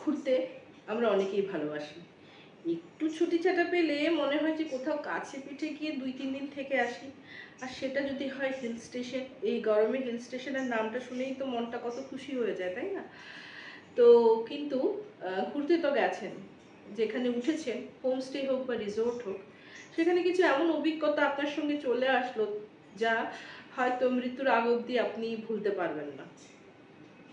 ঘুরতে আমরা অনেকেই ভালোবাসি। একটু ছুটি ছাটা পেলে মনে হয় যে কোথাও কাছে পিঠে গিয়ে 2-3 দিন থেকে আসি। আর সেটা যদি হয় হিল স্টেশন। এই গরমে হিল স্টেশনের নামটা শুনেই তো মনটা কত খুশি হয়ে যায়, তাই না? তো কিন্তু ঘুরতে তো গেছেন, যেখানে উঠেছেন হোমস্টে হোক বা রিসোর্ট হোক, সেখানে কিছু এমন অভিজ্ঞতা আপনার সঙ্গে চলে আসলো যা হয়তো মৃত্যুর আগ অবধি আপনি ভুলতে পারবেন না।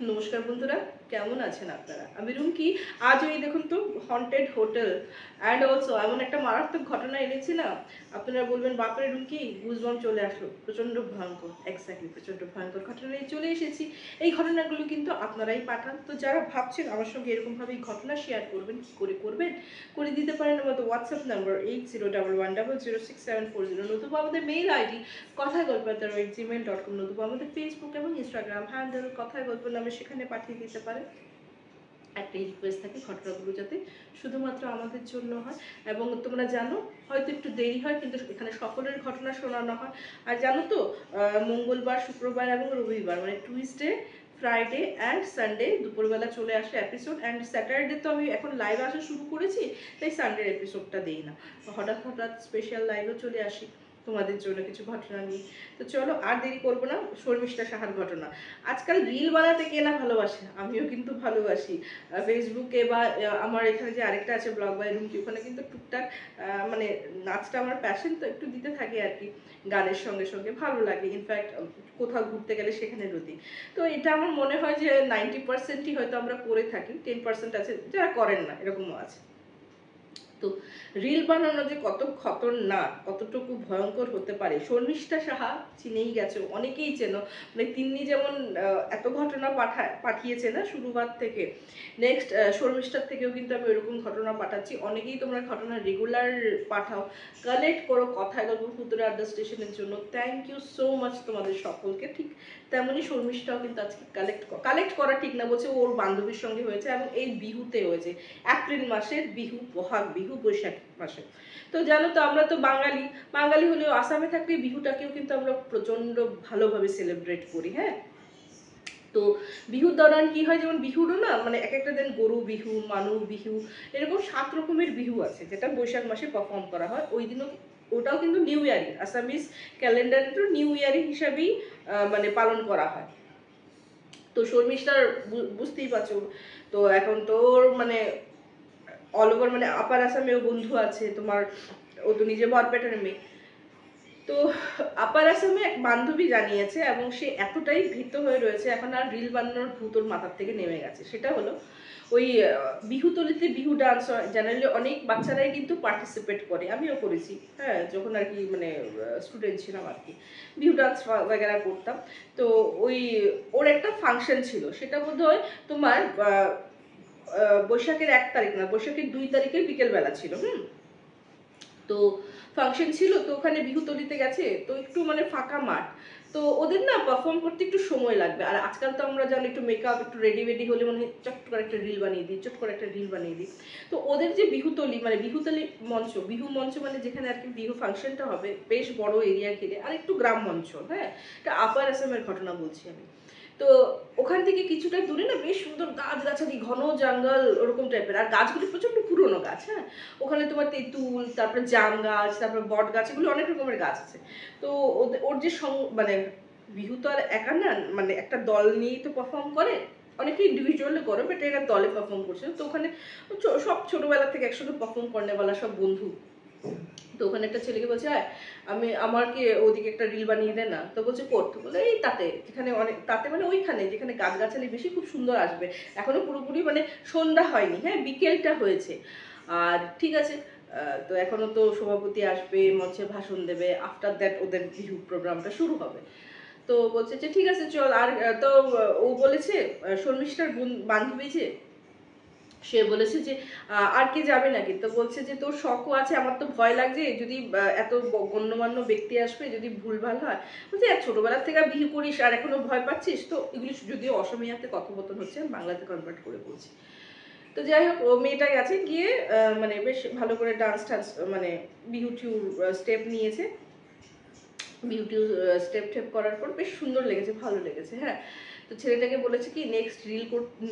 নমস্কার বন্ধুরা, কেমন আছেন আপনারা? আমি রুমকি। আজ ওই দেখুন তো হন্টেড হোটেল অ্যান্ড অলসো এমন একটা মারাত্মক ঘটনা এনেছি না, আপনারা বলবেন বাপরে রুমকি গুজবাম চলে আসলো, প্রচন্ড ভয়ঙ্কর। এক্স্যাক্টলি প্রচন্ড ভয়ঙ্কর ঘটনা নিয়ে চলে এসেছি। এই ঘটনাগুলো কিন্তু আপনারাই পাঠান। তো যারা ভাবছেন আমার সঙ্গে এরকমভাবে ঘটনা শেয়ার করবেন, কি করে করবেন, করে দিতে পারেন আমাদের হোয়াটসঅ্যাপ নাম্বার 8011006740, নতুবা আমাদের মেইল আইডি কথায়গল্প@gmail.com, নতুবা আমাদের ফেসবুক এবং ইনস্টাগ্রাম হ্যান্ডেল কথায় গল্প নামে, সেখানে পাঠিয়ে দিতে পারেন। একটা রিকোয়েস্ট থাকে ঘটনাগুলো যাতে শুধুমাত্র আমাদের জন্য হয়, এবং তোমরা জানো হয়তো একটু দেরি হয় কিন্তু এখানে সকলের ঘটনা শোনানো হয়। আর জানো তো মঙ্গলবার, শুক্রবার এবং রবিবার মানে টুইসডে, ফ্রাইডে অ্যান্ড সানডে দুপুরবেলা চলে আসে এপিসোড। অ্যান্ড স্যাটারডে তো আমি এখন লাইভ আসা শুরু করেছি, তাই সানডের এপিসোডটা দিই না। হঠাৎ হঠাৎ স্পেশাল লাইভও চলে আসি তোমাদের জন্য কিছু ঘটনা নিয়ে। তো চলো আর দেরি করবো না, শর্মিষ্ঠা সাহার ঘটনা। আজকাল রিল বানাতে কে না ভালোবাসে, আমিও কিন্তু ভালোবাসি। ফেসবুকে বা আমার এখানে যে আরেকটা আছে ব্লগ বাই রুমকি, ওখানে কিন্তু টুকটাক মানে নাচটা আমার প্যাশন, তো একটু দিতে থাকি আর কি, গানের সঙ্গে সঙ্গে ভালো লাগে। ইনফ্যাক্ট কোথাও ঘুরতে গেলে সেখানে রতি। তো এটা আমার মনে হয় যে 90%ই হয়তো আমরা করে থাকি, 10% আছে যারা করেন না, এরকমও আছে। তো রিল বানানো যে কত খতরনাক, কতটুকু ভয়ঙ্কর হতে পারে, শর্মিষ্ঠা সাহা চিনেই গেছো, অনেকেই চেনো। মানে তিনি যেমন এত ঘটনা পাঠিয়েছে না শুরুবার থেকে, নেক্সট শর্মিষ্ঠার থেকেও কিন্তু আমি ওইরকম ঘটনা পাঠাচ্ছি। অনেকেই তোমরা ঘটনা রেগুলার পাঠাও, কালেক্ট করো কথায় গল্প ভুতুরে আড্ডা স্টেশনের জন্য। থ্যাংক ইউ সো মাচ তোমাদের সকলকে। ঠিক তেমনই শর্মিষ্ঠাও কিন্তু আজকে কালেক্ট করা ঠিক না, বলছে ওর বান্ধবীর সঙ্গে হয়েছে এবং এই বিহুতে হয়েছে, এপ্রিল মাসের বিহু, বহাগ বিহু, বৈশাখ মাসে। তো জানো তো আমরা তো বাঙালি, বাঙালি হলেও আসামে থাকলে বিহুটাকেও কিন্তু আমরা প্রচন্ড ভালোভাবে সেলিব্রেট করি। হ্যাঁ, তো বিহুর দৌরান কি হয়, যেমন বিহুরও না মানে এক একটা দিন গরু বিহু, মানুষ বিহু, এরকম 7 রকমের বিহু আছে যেটা বৈশাখ মাসে পারফর্ম করা হয়। ওই দিনও ওটাও কিন্তু নিউ ইয়ারই, আসামিস ক্যালেন্ডারে তো নিউ ইয়ারই হিসাবেই মানে পালন করা হয়। তো শর্মিষ্ঠার বুঝতেই পারছো, তো এখন তোর মানে অল ওভার মানে আপার আসামেও বন্ধু আছে তোমার, ও তো নিজে বরপেটার মেয়ে। তো আপার আসামে এক বান্ধবী জানিয়েছে এবং সে এতটাই ভীত হয়ে রয়েছে এখন, আর রিল বানানোর ভূত ওর মাথার থেকে নেমে গেছে। সেটা হলো ওই বিহুতলিতে বিহু ডান্স হয়, জেনারেলি অনেক বাচ্চারাই কিন্তু পার্টিসিপেট করে, আমিও করেছি। হ্যাঁ, যখন আর কি মানে স্টুডেন্ট ছিলাম আর কি, বিহু ডান্স বাগেরা করতাম। তো ওই ওর একটা ফাংশন ছিল, সেটা বোধহয় তোমার বৈশাখের 1 তারিখ না, বৈশাখের 2 তারিখের বিকেলবেলা ছিল। তো ফাংশন ছিল, তো ওখানে বিহুতলিতে গেছে, তো একটু মানে ফাঁকা মাঠ, তো ওদের না পারফর্ম করতে একটু সময় লাগবে। আর আজকাল তো আমরা জানি একটু মেকআপ একটু রেডি হলে মানে চট করে একটা রিল বানিয়ে দিই, চট করে একটা রিল বানিয়ে দিই। তো ওদের যে বিহুতলি মানে বিহুতলি মঞ্চ, বিহু মঞ্চ মানে যেখানে আর কি বিহু ফাংশনটা হবে, বেশ বড় এরিয়া ঘিরে, আর একটু গ্রাম মঞ্চ। হ্যাঁ, এটা আপার আসামের ঘটনা বলছি আমি। তো ওখান থেকে কিছুটা দূরে না বেশ সুন্দর গাছগাছালি, ঘন জঙ্গল ওরকম টাইপের, আর গাছগুলি প্রচন্ড পুরনো গাছ। হ্যাঁ, ওখানে তোমার তেঁতুল, তারপরে জাম গাছ, তারপরে বট গাছ, এগুলো অনেক রকমের গাছ আছে। তো ওর যে মানে বিহু তো আর একা না, মানে একটা দল নিয়েই তো পারফর্ম করে, অনেকে ইন্ডিভিজুয়ালি করে, বাট এরা দলে পারফর্ম করছে। তো ওখানে সব ছোটবেলা থেকে একসাথে পারফর্ম করনেওয়ালা সব বন্ধু। তো ওখানে একটা ছেলেকে বলছে আমাকে ওদিকে একটা রিল বানিয়ে দেয় না, তো বলছে করতে, বলে এই তাতে যেখানে অনেক, তাতে মানে ওইখানে যেখানে গাছগাছালি বেশি, খুব সুন্দর আসবে, এখনো পুরোপুরি মানে সন্ধ্যা হয়নি, হ্যাঁ বিকেলটা হয়েছে। আর ঠিক আছে, তো এখনো তো সভাপতি আসবে, মঞ্চে ভাষণ দেবে, আফটার দ্যাট ওদের বিহু প্রোগ্রামটা শুরু হবে। তো বলছে যে ঠিক আছে চল। আর তো ও বলেছে শর্মিষ্ঠার বান্ধবী যে, সে বলেছে যে আর কে যাবে নাকি, তো বলছে যে তোর শখও আছে, আমার তো ভয় লাগছে যদি এত গণ্যমান্য ব্যক্তি আসবে, যদি ভুলভাল হয়। বলছে ছোটবেলার থেকে বিহু করিস আর এখনো ভয় পাচ্ছিস? তো এগুলি যদিও অসমীয়াতে কথোপকথন হচ্ছে, বাংলাতে কনভার্ট করে বলছি। তো যাই হোক, ও মেয়েটা গেছে, গিয়ে মানে বেশ ভালো করে ডান্স টান্স মানে বিহু টিউ স্টেপ নিয়েছে, বিউটি স্টেপ টেপ করার পর বেশ সুন্দর লেগেছে, ভালো লেগেছে। হ্যাঁ, তো ছেলেটাকে বলেছে কি নেক্সট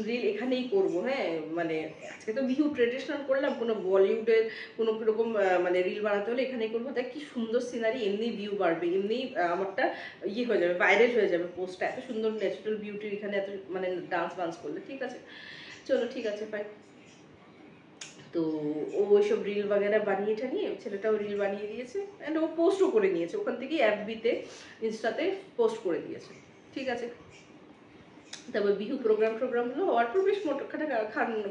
রিল এখানেই করবো। হ্যাঁ, মানে আজকে তো বিহু ট্রেডিশনাল করলাম, কোনো বলিউডের কোনো রকম মানে রিল বানাতে হলে এখানেই করবো। দেখ কি সুন্দর সিনারি, এমনি ভিউ বাড়বে, এমনি আমারটা ইয়ে হয়ে যাবে, ভাইরাল হয়ে যাবে পোস্টটা, এত সুন্দর ন্যাচারাল বিউটির এখানে এত মানে ডান্স করলে। ঠিক আছে, চলো ঠিক আছে ফাইন। তো ও ওইসব রিল বাগেরা বানিয়ে টানিয়ে, ছেলেটাও রিল বানিয়ে দিয়েছে অ্যান্ড ও পোস্টও করে নিয়েছে ওখান থেকেই, এফবিতে ইনস্টাতে পোস্ট করে দিয়েছে। ঠিক আছে, তারপর বিহু প্রোগ্রাম হলো, হওয়ার পর বেশ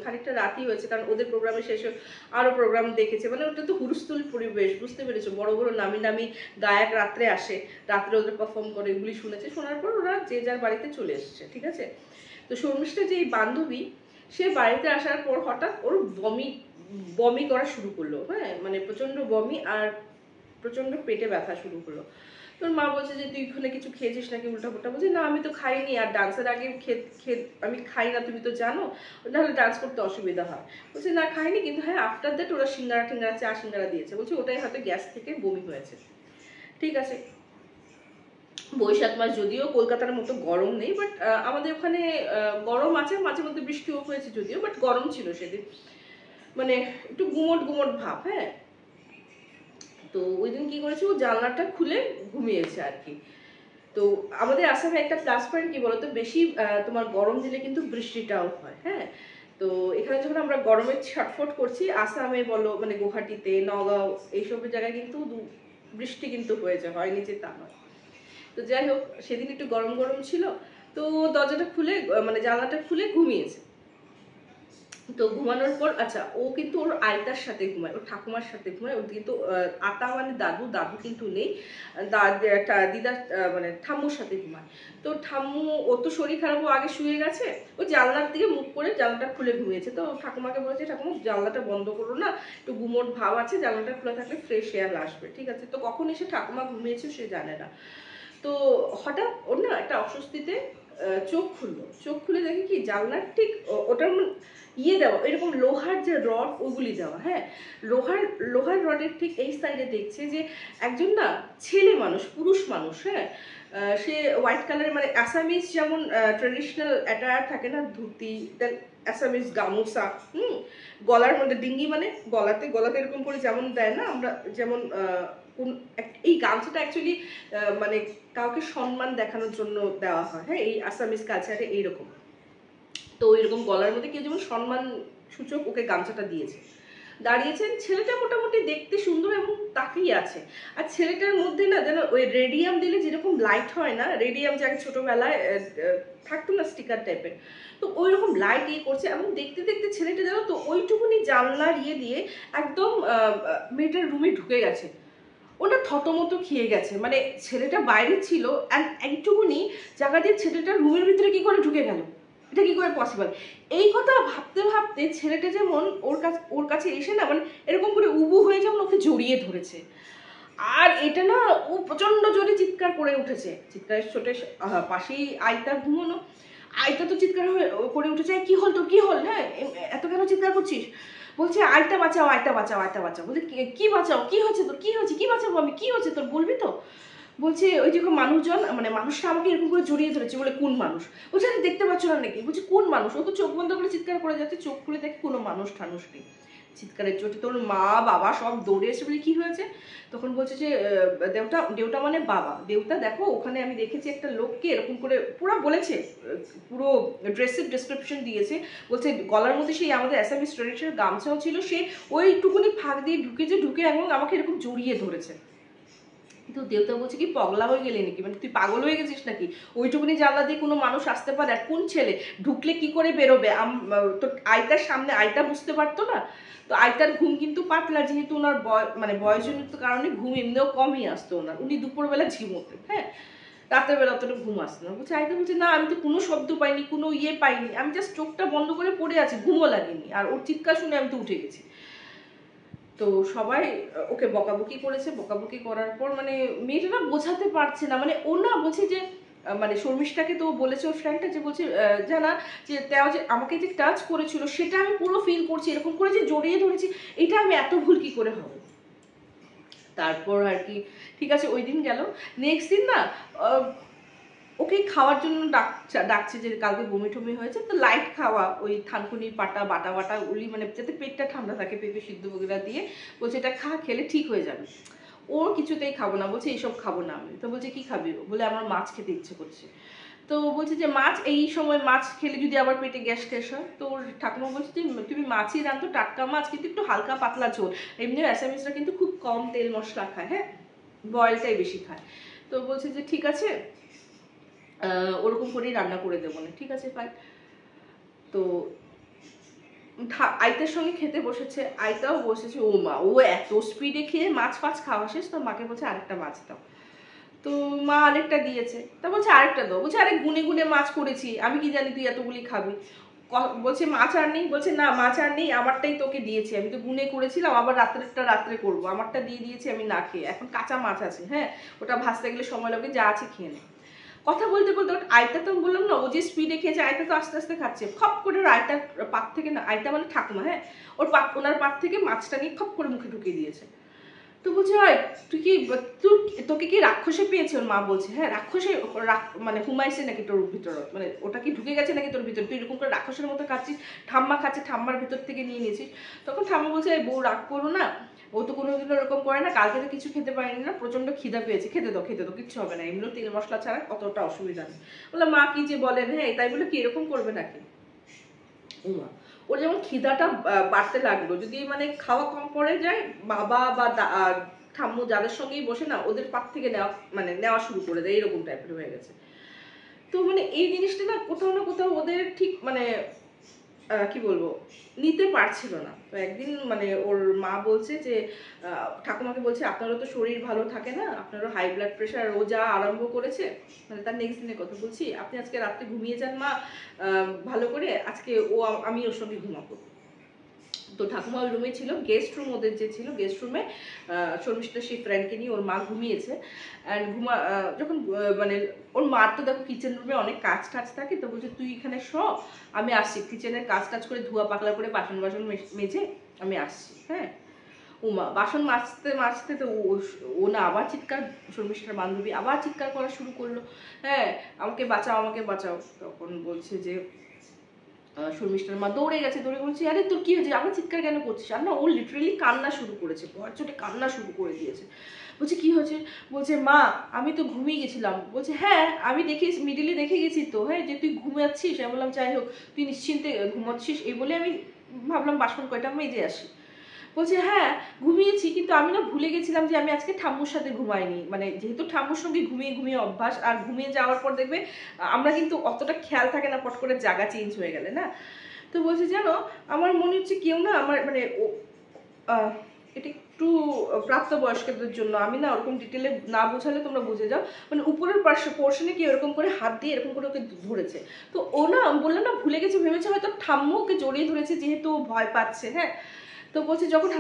খানিকটা রাতই হয়েছে, কারণ ওদের প্রোগ্রামে শেষে আরও প্রোগ্রাম দেখেছে। মানে ওটা তো হুলস্থুল পরিবেশ, বুঝতে পেরেছো, বড় বড় নামি নামি গায়ক রাত্রে আসে, রাত্রে ওদের পারফর্ম করে, এগুলি শুনেছে। শোনার পর ওরা যে যার বাড়িতে চলে এসছে। ঠিক আছে, তো শর্মিষ্ঠা যে বান্ধবী, সে বাড়িতে আসার পর হঠাৎ ওর বমি করা শুরু করলো। হ্যাঁ, মানে প্রচণ্ড বমি আর প্রচণ্ড পেটে ব্যথা শুরু হলো। তোর মা বলছে যে তুই ওখানে কিছু খেয়েছিস নাকি উল্টাপাল্টা। বলছে না আমি তো খাইনি, আর ডান্সের আগে আমি খাই না, তুমি তো জানো, নাহলে ডান্স করতে অসুবিধা হয়। বলছে না খাইনি, কিন্তু হ্যাঁ আফটার দ্যাট ওরা সিঙ্গারা টিঙ্গারা চা সিঙ্গারা দিয়েছে। বলছে ওটাই হয়তো গ্যাস থেকে বমি হয়েছে। ঠিক আছে, বৈশাখ মাস, যদিও কলকাতার মতো গরম নেই, বাট আমাদের ওখানে গরম আছে, মাঝে মধ্যে বৃষ্টিও হয়েছে যদিও, বাট গরম ছিল সেদিন, মানে একটু গুমট ভাব। হ্যাঁ, তো ওই দিন কি করেছে, ও জানলাটা খুলে ঘুমিয়েছে আর কি। তো আমাদের আসামে একটা প্লাস পয়েন্ট কি বলতো, বেশি তোমার গরম দিলে কিন্তু বৃষ্টিটাও হয়। হ্যাঁ, তো এখানে যখন আমরা গরমে ছটফট করছি, আসামে বলো মানে গুয়াহাটিতে, নগাঁও, এইসব জায়গায় কিন্তু বৃষ্টি কিন্তু হয়েছে, হয়নি যে তা নয়। তো যাই হোক, সেদিন একটু গরম গরম ছিল, তো দরজাটা খুলে মানে জানলাটা খুলে ঘুমিয়েছে। তো ঘুমানোর পর, আচ্ছা ও কিন্তু ওর আয়তার সাথে ঘুমায়, ওর ঠাকুমার সাথে ঘুমায়। ওর কিন্তু আতা মানে দাদু কিন্তু নেই, দিদা মানে ঠাম্মুর সাথে ঘুমায়। তো ঠাম্মু, ও তো শরীর খারাপ, ও আগে শুয়ে গেছে, ও জানলার দিকে মুখ করে জানলাটা খুলে ঘুমিয়েছে। তো ঠাকুমাকে বলেছে, ঠাকুমা জানলাটা বন্ধ করো না, একটু গুমোট ভাব আছে, জানলাটা খোলা থাকলে ফ্রেশ এয়ার আসবে। ঠিক আছে, তো কখন এসে ঠাকুমা ঘুমিয়েছে সে জানে না। তো হঠাৎ ওর না একটা অস্বস্তিতে চোখ খুলে দেখে কি জানলার ঠিক ওটার ইয়ে দেওয়া, এরকম লোহার যে রড ওগুলি দেওয়া। হ্যাঁ, লোহার রডের ঠিক এই সাইডে দেখছে যে একজন না ছেলে মানুষ, পুরুষ মানুষ। হ্যাঁ, সে হোয়াইট কালারের, মানে আসামিজ যেমন ট্রেডিশনাল অ্যাটায়ার থাকে না, ধুতি, দেন আসামিজ গামোসা, গলার মধ্যে ডিঙ্গি, মানে গলাতে এরকম করে যেমন দেয় না আমরা, যেমন এই গামছাটা অ্যাকচুয়ালি মানে কাউকে সম্মান দেখানোর জন্য দেওয়া হয়। হ্যাঁ, এই আসামিজ কালচারে এইরকম। তো এরকম গলার মধ্যে কেউ যেমন সম্মান সূচক ওকে গামছাটা দিয়েছে। দাঁড়িয়েছেন, ছেলেটা মোটামুটি দেখতে সুন্দর এবং তাকিয়ে আছে। আর ছেলেটার মধ্যে না যেন ওই রেডিয়াম দিলে যেরকম লাইট হয় না, রেডিয়াম যে ছোটবেলায় থাকতো না স্টিকার টাইপের, তো ওই রকম লাইট ইয়ে করছে। এবং দেখতে দেখতে ছেলেটা জানো তো ওইটুকুনি জানলার ইয়ে দিয়ে একদম মেয়েটার রুমে ঢুকে গেছে। ওটা থতমতো খেয়ে গেছে, মানে ছেলেটা বাইরে ছিল অ্যান্ড এইটুকুনি জায়গা দিয়ে ছেলেটা রুমের ভিতরে কি করে ঢুকে গেল, এটা কি করে পসিবল। এই কথা ভাবতে ভাবতে ছেলেটা যেমন ওর কাছে এসে না, মানে এরকম করে উবু হয়ে যেমন ওকে জড়িয়ে ধরেছে। আর এটা না ও প্রচন্ড জোরে চিৎকার করে উঠেছে, চিৎকারের ছোটে পাশেই আইতা ঘুমোনো, আইতা তো চিৎকার করে উঠেছে, কি হল তোর, কি হল, হ্যাঁ এত কেন চিৎকার করছিস। বলছে আইতা বাঁচাও, বলছে কি বাঁচাও, কি হয়েছে তোর, কি হয়েছে, কি বাঁচাবো আমি, কি হয়েছে তোর, বলবি তো। বলছে ওই যে মানুষজন, মানে মানুষটা আমাকে এরকম করে জড়িয়ে ধরেছে। বলে কোন মানুষ। বলছে আরে দেখতে পাচ্ছ না নাকি। বলছে কোন মানুষ। ও তো চোখ বন্ধ করে চিৎকার করে যাচ্ছে, চোখ খুলে দেখে কোনো মানুষ ঠানুষ নেই। চিৎকারের চোটে তোর মা বাবা সব দৌড়ে এসে বলে কি হয়েছে। তখন বলছে যে দেউটা মানে বাবা, দেউতা দেখো ওখানে আমি দেখেছি একটা লোককে এরকম করে, পুরো বলেছে, পুরো ড্রেসের ডেসক্রিপশন দিয়েছে। বলছে গলার মধ্যে সেই আমাদের অ্যাসামিস ট্রেডিশনাল গামছাও ছিল, সে ওইটুকুনি ফাঁক দিয়ে ঢুকে এবং আমাকে এরকম জড়িয়ে ধরেছে। কিন্তু দেবতা বলছে কি পগলা হয়ে গেলি নাকি, মানে তুই পাগল হয়ে গেছিস নাকি, ওইটুকুনি জানলা দিয়ে কোনো মানুষ আসতে পারে, আর কোন ছেলে ঢুকলে কি করে বেরোবে। তো আইতার সামনে, আইতা বুঝতে পারতো না। তো আইতার ঘুম কিন্তু পাতলা, যেহেতু ওনার মানে বয়সজনিত কারণে ঘুম এমনিও কমই আসতো ওনার, উনি দুপুরবেলা ঝিমোতেন। হ্যাঁ, রাতের বেলা অতটা ঘুম আসতো না। বলছে আইতা বলছে না আমি তো কোনো শব্দ পাইনি, কোনো ইয়ে পাইনি, আমি জাস্ট চোখটা বন্ধ করে পড়ে আছি, ঘুমও লাগেনি, আর ওর চিৎকার শুনে আমি তো উঠে গেছি। তো সবাই ওকে বকাবকি করেছে, বকাবকি করার পর মানে মেয়েটা না বোঝাতে পারছে না, মানে ও না বলছে যে মানে শর্মিষ্ঠাকে তো বলেছে ওর ফ্রেন্ডটা, যে বলছে জানা যে তেও যে আমাকে যে টাচ করেছিল সেটা আমি পুরো ফিল করছি, এরকম করে যে জড়িয়ে ধরেছি, এটা আমি এত ভুল কি করে হবে। তারপর আর কি ঠিক আছে ওই দিন গেল। নেক্সট দিন না ওকে খাওয়ার জন্য ডাকছে যে কালকে বমি টমি হয়েছে, তো লাইট খাওয়া ওই থানকুনির পাটা বাটা বাটা উলি মানে যাতে পেটটা ঠান্ডা থাকে, পেঁপে সিদ্ধ বগিরা দিয়ে বলছে এটা খেলে ঠিক হয়ে যাবে। ওর কিছুতেই খাবো না, বলছে এইসব খাবো না আমি। তো বলছে কি খাবি? বলে আমার মাছ খেতে ইচ্ছে করছে। তো বলছে যে মাছ, এই সময় মাছ খেলে যদি আবার পেটে গ্যাস ট্যাস হয়। তো ওর ঠাকুমা বলছে যে তুমি মাছই রাঁধো, টাটকা মাছ, কিন্তু একটু হালকা পাতলা ঝোল। এমনিও অ্যাসামিসরা কিন্তু খুব কম তেল মশলা খায়, হ্যাঁ বয়েলটাই বেশি খায়। তো বলছে যে ঠিক আছে ওরকম করেই রান্না করে দেবো না। ঠিক আছে ফাইন। তো আইতার সঙ্গে খেতে বসেছে, আইতাও বসেছে। ও মা, ও এত স্পিডে খেয়ে মাছ ফাছ খাওয়া শেষ, তো মাকে বলছে আরেকটা মাছ দাও। তো মা আরেকটা দিয়েছে, তা বলছে আরেকটা দাও। বলছে আরে গুনে গুনে মাছ করেছি, আমি কি জানি তুই এতগুলি খাবি। বলছে মাছ আর নেই? বলছে না মাছ আর নেই, আমারটাই তোকে দিয়েছি, আমি তো গুনে করেছিলাম, আবার রাত্রে করবো, আমারটা দিয়ে দিয়েছি আমি না খেয়ে, এখন কাঁচা মাছ আছে, হ্যাঁ ওটা ভাজতে গেলে সময় লাগবে, যা আছে খেয়ে নে। কথা বলতে বলতে আয়তা তো বললাম না, ও যে স্পিডে খেয়েছে, আয়তা তো আস্তে আস্তে খাচ্ছে। খপ করে ওর আয়তার পাত থেকে না, আয়তা মানে ঠাকুমা, হ্যাঁ ওনার পাত থেকে মাছটা নিয়ে খপ করে মুখে ঢুকিয়ে দিয়েছে। তো বলছে হয় তুই কি তোকে কি রাক্ষসে পেয়েছে? ওর মা বলছে হ্যাঁ রাক্ষসে মানে হুমাইছে নাকি তোর ভিতর, মানে ওটা কি ঢুকে গেছে নাকি তোর ভিতর, তুই এরকম করে রাক্ষসের মতো খাচ্ছিস, ঠাম্মা খাচ্ছে ঠাম্মার ভিতর থেকে নিয়ে নিয়েছিস। তখন ঠাম্মা বলছে বউ রাগ করো না, ও তো কোনোদিন ওরকম করে না, কালকে তো কিছু খেতে পারিনি না, প্রচন্ড খিদা পেয়েছে, খেতে দাও কিচ্ছু হবে না, এমনিও তেল মশলা ছাড়া অতটা অসুবিধা নেই। বললাম মা কি যে বলেন, হ্যাঁ তাই বলে কি এরকম করবে নাকি? মা ওর যেমন খিদাটা বাড়তে লাগলো, যদি মানে খাওয়া কম পড়ে যায়, বাবা বা ঠাম্মু যাদের সঙ্গেই বসে না ওদের পাত থেকে নেওয়া শুরু করে দেয়, এরকম টাইপের হয়ে গেছে। তো মানে এই জিনিসটা না কোথাও ওদের ঠিক মানে কি বলবো নিতে পারছিল না। তো একদিন মানে ওর মা বলছে যে ঠাকুমাকে বলছে আপনারও তো শরীর ভালো থাকে না, আপনারও হাই ব্লাড প্রেশার, ও যা আরম্ভ করেছে। মানে তার নেক্সট দিনের কথা বলছি, আপনি আজকে রাত্রে ঘুমিয়ে যান মা ভালো করে, আজকে আমি ওর সঙ্গে ঘুমাবো। তো ঠাকুমা ওই রুমে ছিল, গেস্ট রুম ওদের যে ছিল, গেস্ট রুমে শর্মিষ্ঠা সেই ফ্রেন্ডকে নিয়ে ওর মা ঘুমিয়েছে। অ্যান্ড যখন মানে ওর মার তো দেখো কিচেন রুমে অনেক কাজ টাজ থাকে, তো বলছে তুই এখানে আমি আসছি, কিচেনের কাজ টাজ করে ধোয়া পাকলা করে বাসন মেজে আমি আসছি। হ্যাঁ উমা বাসন মাজতে তো ও না আবার চিৎকার, শর্মিষ্ঠার বান্ধবী আবার চিৎকার করা শুরু করলো, হ্যাঁ আমাকে বাঁচাও। তখন বলছে যে শর্মিষ্ঠার মা দৌড়ে গেছে, দৌড়ে বলছে আরে তোর কি হয়েছে, আবার চিৎকার কেন করছিস? আর না ও লিটারেলি কান্না শুরু করেছে, ভয় চোটে কান্না শুরু করে দিয়েছে। বলছে কি হয়েছে? বলছে মা আমি তো ঘুমিয়ে গেছিলাম। বলছে হ্যাঁ আমি মিডিলে দেখে গেছি তো, হ্যাঁ যে তুই ঘুমাচ্ছিস। আমি বললাম যাই হোক তুই নিশ্চিন্তে ঘুমাচ্ছিস, এই বলে আমি ভাবলাম বাসন কয়টা মেজে আসি। বলছে হ্যাঁ ঘুমিয়েছি, কিন্তু আমি না ভুলে গেছিলাম যে আমি আজকে ঠাম্মুর সাথে ঘুমাইনি, মানে যেহেতু ঠাম্মুর সঙ্গে ঘুমিয়ে অভ্যাস, আর ঘুমিয়ে যাওয়ার পর দেখবে আমরা কিন্তু অতটা খেয়াল থাকে না পট করে জায়গা চেঞ্জ হয়ে গেলে না। তো বলছে জানো আমার মনে হচ্ছে কেউ না আমার মানে এটা একটু প্রাপ্তবয়স্কদের জন্য, আমি না ওরকম ডিটেলে না বোঝালে তোমরা বুঝে যাও, মানে উপরের পোর্শনে কি এরকম করে হাত দিয়ে এরকম করে ওকে ধরেছে। তো ও না বললো না ভুলে গেছে, ভেবেছে হয়তো ঠাম্মু ওকে জড়িয়ে ধরেছে যেহেতু ভয় পাচ্ছে। হ্যাঁ তো বলছে যখন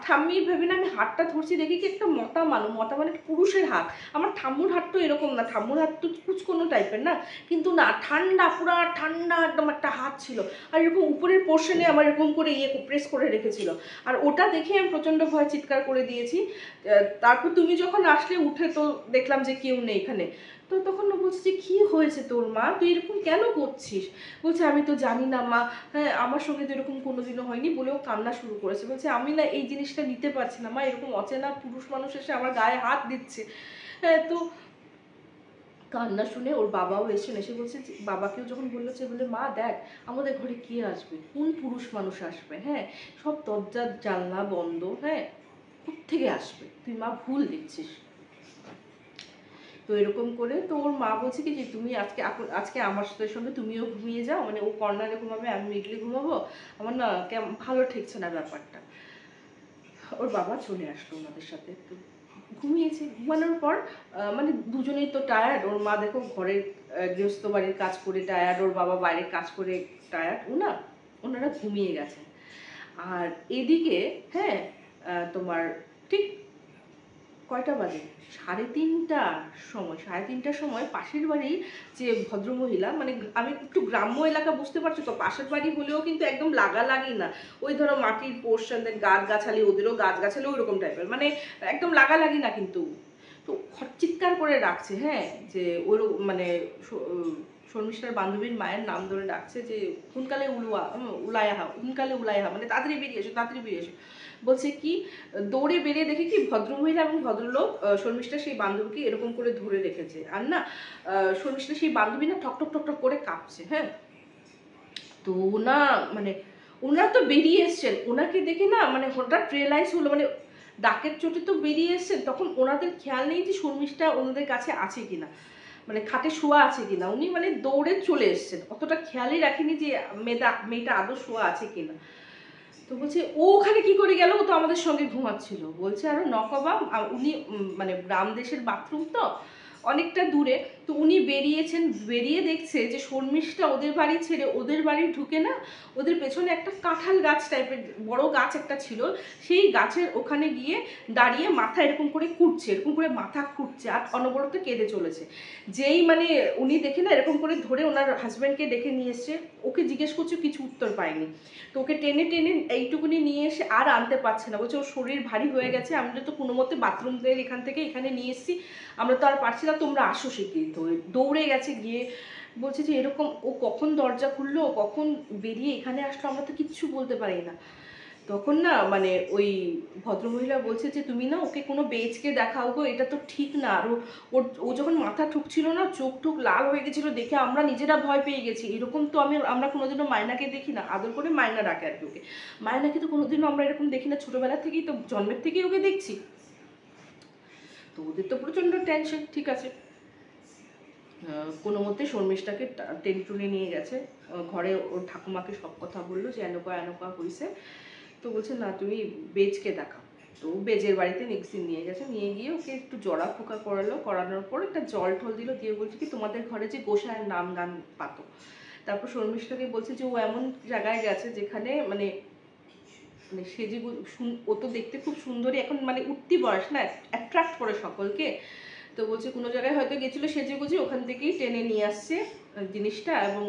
ঠাম্মি ভেবে না আমি হাতটা ধরছি, দেখি কি একটা মতা মানে পুরুষের হাত। আমার ঠাম্মুর হাত তো এরকম না, ঠাম্মুর হাত তো কুচকোনো টাইপের না, কিন্তু না ঠান্ডা, পুরা ঠান্ডা একদম একটা হাত ছিল, আর এরকম উপরের পোর্শনে আমার এরকম করে প্রেস করে রেখেছিল। আর ওটা দেখে আমি প্রচন্ড ভয় চিৎকার করে দিয়েছি। তারপর তুমি যখন আসলে উঠে তো দেখলাম যে কেউ নেই এখানে। তো তখন বলছি যে কী হয়েছে তোর মা, তুই এরকম কেন করছিস? বলছে আমি তো জানি না মা, হ্যাঁ আমার সঙ্গে তো এরকম কোনোদিনও হয়নি, বলেও কান্না শুরু করেছে। বলছে আমি না এই জিনিসটা নিতে পারছি না মা, এরকম অচেনা পুরুষ মানুষ এসে আমার গায়ে হাত দিচ্ছে। হ্যাঁ তো কান্না শুনে ওর বাবাও এসে বলছে, বাবাকেও যখন বললো যে বলে মা দেখ আমাদের ঘরে কে আসবে, কোন পুরুষ মানুষ আসবে, হ্যাঁ সব দরজা জানলা বন্ধ, হ্যাঁ কোত্থেকে আসবে, তুই মা ভুল দেখছিস। তো এরকম করে তো ওর মা বলছে কি যে তুমি আজকে আমার সঙ্গে তুমিও ঘুমিয়ে যাও, মানে ও কর্নারে ঘুমাবে আমি মিডলে ঘুমাবো, আমার না ভালো ঠেকছে না ব্যাপারটা। ওর বাবা চলে আসলো ওনাদের সাথে, তো ঘুমিয়েছে। ঘুমানোর পর মানে দুজনেই তো টায়ার্ড, ওর মা দেখো ঘরের গৃহস্থ বাড়ির কাজ করে টায়ার্ড, ওর বাবা বাইরের কাজ করে টায়ার্ড, ওনারা ঘুমিয়ে গেছেন। আর এদিকে হ্যাঁ তোমার ঠিক কয়টা বাজে, 3:30টার সময়, 3:30টার সময় পাশের বাড়ি যে ভদ্রমহিলা, মানে আমি একটু গ্রাম্য এলাকা, বুঝতে পারছো তো, পাশের বাড়ি হলেও কিন্তু একদম লাগালাগি না, ওই ধরো মাটির পোর্শন, দেন গাছগাছালি, ওদেরও গাছগাছালি ওইরকম টাইপের, মানে একদম লাগালাগি না কিন্তু। তো চিৎকার করে ডাকছে, হ্যাঁ, যে ওর মানে শর্মিষ্ঠার বান্ধবীর মায়ের নাম ধরে ডাকছে যে হুনকালে উলায়াহা, হুনকালে উলায়াহা, মানে তাড়াতাড়ি বেরিয়ে এসো, তাড়াতাড়ি বেরিয়ে এসো। বলছে কি, দৌড়ে বেরিয়ে দেখে কি ভদ্রমহিলা এবং ভদ্রলোক শর্মিষ্ঠা সেই বান্ধবীকে এরকম করে ধরে রেখেছে, আর না শর্মিষ্ঠা সেই বান্ধবী না ঠক ঠক ঠক ঠক করে কাঁপছে, হ্যাঁ। তো না মানে ওনারা তো বেরিয়ে এসছেন, ওনাকে দেখে না মানে হঠাৎ রিয়েলাইজ হলো, মানে ডাকের চোটে তো বেরিয়ে এসছেন, তখন ওনাদের খেয়াল নেই যে শর্মিষ্ঠা ওনাদের কাছে আছে কিনা, মানে খাটে শোয়া আছে কিনা, উনি মানে দৌড়ে চলে এসছেন, অতটা খেয়ালই রাখেনি যে মেয়েটা আদৌ শোয়া আছে কিনা। তো বলছে ও ওখানে কি করে গেল, ও তো আমাদের সঙ্গে ঘুমাচ্ছিল। বলছে আরো নকবাব, উনি মানে গ্রাম দেশের বাথরুম তো অনেকটা দূরে, তো উনি বেরিয়েছেন, বেরিয়ে দেখছে যে শর্মিষ্ঠা ওদের বাড়ি ছেড়ে ওদের বাড়ি ঢুকে না, ওদের পেছনে একটা কাঁঠাল গাছ টাইপের বড় গাছ একটা ছিল, সেই গাছের ওখানে গিয়ে দাঁড়িয়ে মাথা এরকম করে খুঁটছে, এরকম করে মাথা খুঁটছে আর অনবরত কেঁদে চলেছে। যেই মানে উনি দেখে না এরকম করে ধরে ওনার হাজব্যান্ডকে ডেকে নিয়ে এসছে, ওকে জিজ্ঞেস করছে, কিছু উত্তর পায়নি, তো ওকে টেনে টেনে এইটুকুনি নিয়ে এসে আর আনতে পারছে না, বলছে ওর শরীর ভারী হয়ে গেছে, আমরা তো কোনো মতে বাথরুম থেকে এখান থেকে এখানে নিয়ে এসেছি, আমরা তো আর পারছি না, তোমরা আসো শিগগিরি। তো দৌড়ে গেছে, গিয়ে বলছে যে এরকম ও কখন দরজা খুললো, কখন বেরিয়ে এখানে আসলো, আমরা তো কিচ্ছু বলতে পারি না। তখন না মানে ওই ভদ্রমহিলা বলছে যে তুমি না ওকে কোনো বেচকে দেখাও গো, এটা তো ঠিক না। আর ও যখন মাথা ঠুকছিল না, চোখ ঠোক লাল হয়ে গেছিল, দেখে আমরা নিজেরা ভয় পেয়ে গেছি। এরকম তো আমরা কোনোদিনও মায়নাকে দেখি না, আদর করে মায়না ডাকে আর কি ওকে, মায়নাকে তো কোনোদিনও আমরা এরকম দেখি না, ছোটবেলা থেকেই তো, জন্মের থেকেই ওকে দেখছি। তো ওদের তো প্রচণ্ড টেনশন। ঠিক আছে, কোনো মতে শর্মিষ্ঠাকে টেনে টুনে নিয়ে গেছে ঘরে, ওর ঠাকুমাকে সব কথা বললো যে এনেকা এনেকা হয়েছে। তো বলছে না তুমি বেজকে দেখাও। তো বেজের বাড়িতে নেক্সট দিন নিয়ে গেছে, নিয়ে গিয়ে ওকে একটু জড়া ফোঁকা করালো, করানোর পর একটা জল ঠল দিল, দিয়ে বলছে কি তোমাদের ঘরে যে গোসাইয়ের নাম গান পাতো। তারপর শর্মিষ্ঠাকে বলছে যে ও এমন জায়গায় গেছে যেখানে মানে মানে সে যে ও তো দেখতে খুব সুন্দরী, এখন মানে উঠতি বয়স না, অ্যাট্রাক্ট করে সকলকে। তো বলছে কোনো জায়গায় হয়তো গেছিলো সেজে গুজে, ওখান থেকেই টেনে নিয়ে আসছে জিনিসটা এবং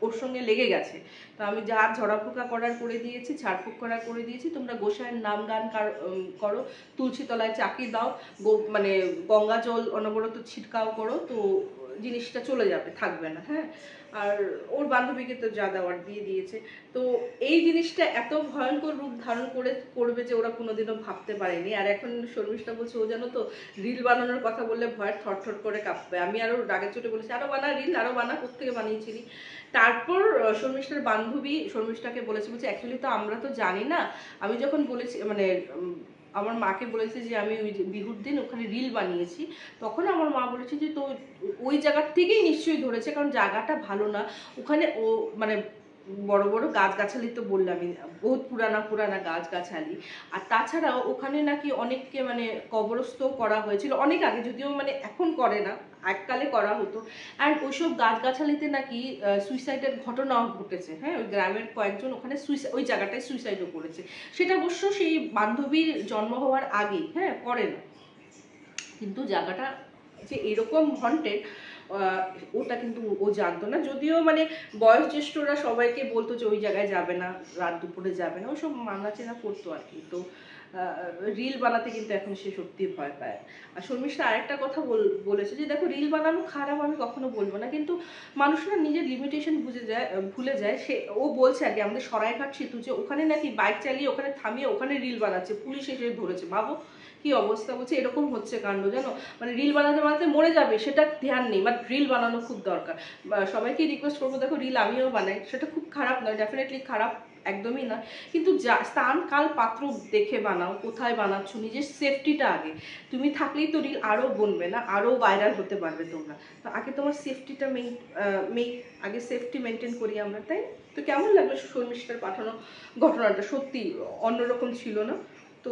ওর সঙ্গে লেগে গেছে। তো আমি যা ঝড়াফোঁকা করার করে দিয়েছি, ঝাড়ফুঁক করার করে দিয়েছি, তোমরা গোসাইয়ের নাম গান করো, তুলসী তলায় চাকি দাও, মানে গঙ্গা জল অনবরত ছিটকাও করো, তো জিনিসটা চলে যাবে, থাকবে না। হ্যাঁ, আর ওর বান্ধবীকে তো যা দেওয়ার দিয়ে দিয়েছে। তো এই জিনিসটা এত ভয়ঙ্কর রূপ ধারণ করবে যে ওরা কোনোদিনও ভাবতে পারেনি। আর এখন শর্মিষ্ঠা বলছে ও জানো তো রিল বানানোর কথা বললে ভয়ের থরথর করে কাঁপবে। আমি আরো রাগের চোটে বলেছি আরো বানা রিল, আরো বানা, কোত্থেকে বানিয়েছিলি। তারপর শর্মিষ্ঠার বান্ধবী শর্মিষ্ঠাকে বলেছে, বলছে অ্যাকচুয়ালি তো আমরা তো জানি না, আমি যখন বলেছি মানে আমার মাকে বলেছে যে আমি ওই বিহুর দিন ওখানে রিল বানিয়েছি, তখন আমার মা বলেছে যে তো ওই জায়গার থেকেই নিশ্চয়ই ধরেছে, কারণ জায়গাটা ভালো না ওখানে, ও মানে বড় বড় গাছগাছালি তো বললামই, বহুত পুরানা গাছগাছালি। আর তাছাড়াও ওখানে নাকি অনেককে মানে কবরস্থ করা হয়েছিল অনেক আগে, যদিও মানে এখন করে না, এককালে করা হতো। অ্যান্ড ওইসব গাছগাছালিতে নাকি সুইসাইডের ঘটনাও ঘটেছে। হ্যাঁ, ওই গ্রামের কয়েকজন ওখানে ওই জায়গাটায় সুইসাইডও করেছে। সেটা অবশ্য সেই বান্ধবীর জন্ম হওয়ার আগেই, হ্যাঁ, পরে না। কিন্তু জায়গাটা যে এরকম হন্টেড ওটা কিন্তু ও জানতো না, যদিও মানে বয়োজ্যেষ্ঠরা সবাইকে বলতো যে ওই জায়গায় যাবে না, রাত দুপুরে যাবে না, ওইসব মানা চেনা করতো আর কি। তো রিল বানাতে কিন্তু এখন সে সত্যি ভয় পায়। আর শর্মিষ্ঠা আরেকটা কথা বলেছে যে দেখো রিল বানানো খারাপ আমি কখনো বলবো না, কিন্তু মানুষ না নিজের লিমিটেশন ভুলে যায়। সে ও বলছে আগে আমাদের সরাইঘাট সেতু যে ওখানে নাকি বাইক চালিয়ে ওখানে থামিয়ে ওখানে রিল বানাচ্ছে, পুলিশ এসে ধরেছে। ভাবো কি অবস্থা। বলছে এরকম হচ্ছে কাণ্ড, জানো, মানে রিল বানাতে বানাতে মরে যাবে সেটা ধ্যান নেই, বাট রিল বানানো খুব দরকার। সবাইকে রিকোয়েস্ট করবো, দেখো রিল আমিও বানাই, সেটা খুব খারাপ নয়, ডেফিনেটলি খারাপ একদমই না, কিন্তু স্থান কাল পাত্র দেখে বানাও, কোথায় বানাচ্ছ, নিজের সেফটিটা আগে। তুমি থাকলেই তো রিল আরও বনবে না, আরও ভাইরাল হতে পারবে তোমরা। তো আগে তোমার সেফটিটা আগে সেফটি মেনটেন করি আমরা, তাই। তো কেমন লাগলো শর্মিষ্ঠার পাঠানো ঘটনাটা, সত্যি অন্যরকম ছিল না? তো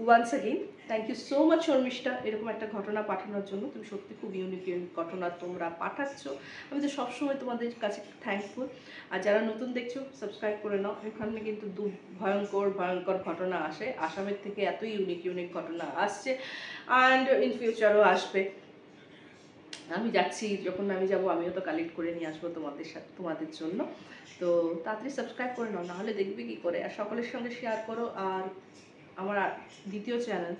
once again thank you so much Sharmishtha এরকম একটা ঘটনা পাঠানোর জন্য। তুমি সত্যি খুব ইউনিক ইউনিক ঘটনা তোমরা পাঠাচ্ছ, আমি তো সবসময় তোমাদের কাছে থ্যাঙ্কফুল। আর যারা নতুন দেখছো সাবস্ক্রাইব করে নাও, এখানে কিন্তু ভয়ঙ্কর ভয়ঙ্কর ঘটনা আসে, আসামের থেকে এত ইউনিক ইউনিক ঘটনা আসছে অ্যান্ড ইন ফিউচারও আসবে। আমি যাচ্ছি, যখন আমি যাব আমিও তো কালেক্ট করে নিয়ে আসবো তোমাদের সাথে, তোমাদের জন্য। তো তাড়াতাড়ি সাবস্ক্রাইব করে নাও, নাহলে দেখবে কি করে। আর সকলের সঙ্গে শেয়ার করো। আর আমার দ্বিতীয় চ্যানেল